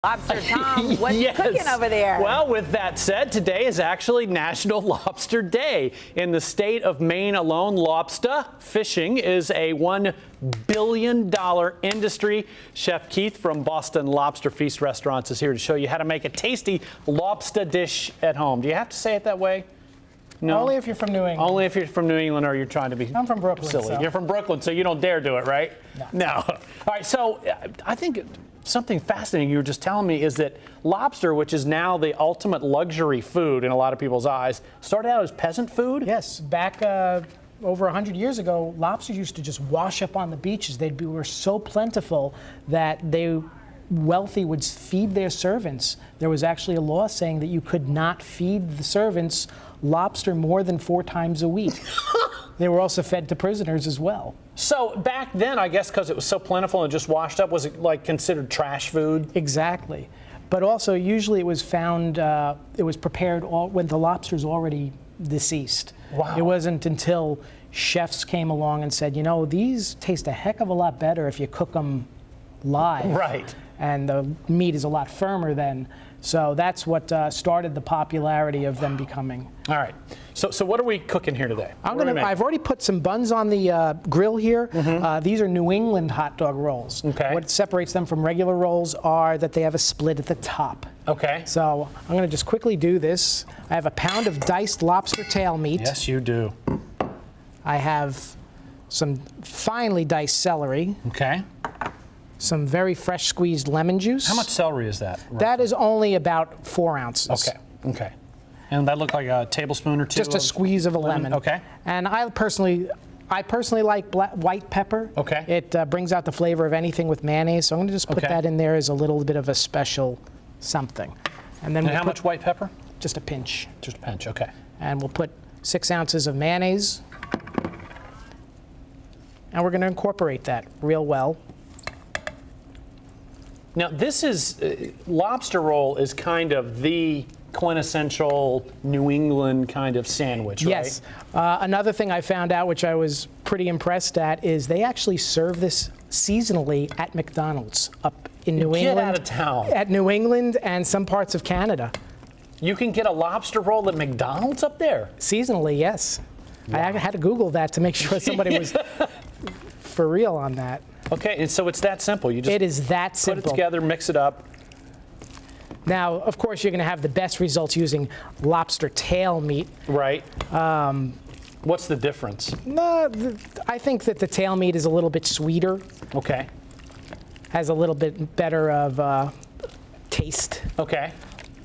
Lobster Tom, what's Yes. cooking over there? Well, with that said, today is actually National Lobster Day. In the state of Maine alone, lobster fishing is a $1 billion industry. Chef Keith from Boston Lobster Feast Restaurants is here to show you how to make a tasty lobster dish at home. Do you have to say it that way? No. Only if you're from New England. Only if you're from New England or you're trying to be I'm from Brooklyn, silly. so. You're from Brooklyn, so you don't dare do it, right? No. All right, so I think something fascinating you were just telling me is that lobster, which is now the ultimate luxury food in a lot of people's eyes, started out as peasant food? Yes, back over 100 years ago, lobsters used to just wash up on the beaches. They were so plentiful that wealthy would feed their servants. There was actually a law saying that you could not feed the servants lobster more than 4 times a week. They were also fed to prisoners as well. So back then, I guess because it was so plentiful and just washed up, was it like considered trash food? Exactly. But also, usually it was found, it was prepared when the lobster's already deceased. Wow. It wasn't until chefs came along and said, you know, these taste a heck of a lot better if you cook them live. Right. And the meat is a lot firmer then. So that's what started the popularity of them becoming. All right. So what are we cooking here today? I've already put some buns on the grill here. These are New England hot dog rolls. Okay. What separates them from regular rolls are that they have a split at the top. Okay. So I'm going to just quickly do this. I have a pound of diced lobster tail meat. Yes, you do. I have some finely diced celery. Okay. Some very fresh squeezed lemon juice. How much celery is that? That is only about 4 ounces. Okay. Okay. And that looked like a tablespoon or two? Just a squeeze of a lemon. Okay. And I personally like white pepper. Okay. It brings out the flavor of anything with mayonnaise, so I'm going to just put that in there as a little bit of a special something. And then how much white pepper? Just a pinch. Just a pinch, okay. And we'll put 6 ounces of mayonnaise. And we're going to incorporate that real well. Now, this is, lobster roll is kind of the quintessential New England kind of sandwich, right? Yes. Another thing I found out, which I was pretty impressed at, is they actually serve this seasonally at McDonald's up in New England. Get out of town. At New England and some parts of Canada. You can get a lobster roll at McDonald's up there? Seasonally, yes. Wow. I had to Google that to make sure somebody was for real on that. Okay, and so it's that simple. You just it is that simple. Put it together, mix it up. Now, of course, you're going to have the best results using lobster tail meat. Right. What's the difference? I think that the tail meat is a little bit sweeter. Okay. Has a little bit better of taste. Okay.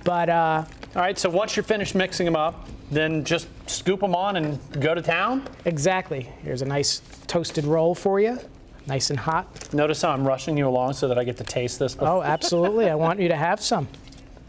But all right, so once you're finished mixing them up, then just scoop them on and go to town? Exactly. Here's a nice toasted roll for you. Nice and hot. Notice how I'm rushing you along so that I get to taste this before. Oh, absolutely. I want you to have some.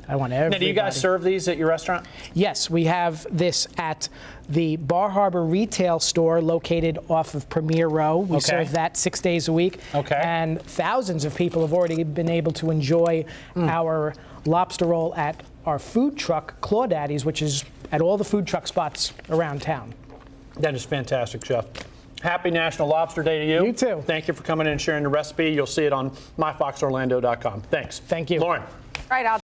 I want everybody. Now, do you guys serve these at your restaurant? Yes, we have this at the Bar Harbor retail store located off of Premier Row. We serve that 6 days a week. Okay. And thousands of people have already been able to enjoy our lobster roll at our food truck, Claudaddy's, which is at all the food truck spots around town. That is fantastic, Chef. Happy National Lobster Day to you. You too. Thank you for coming in and sharing the recipe. You'll see it on myfoxorlando.com. Thanks. Thank you. Lauren. All right,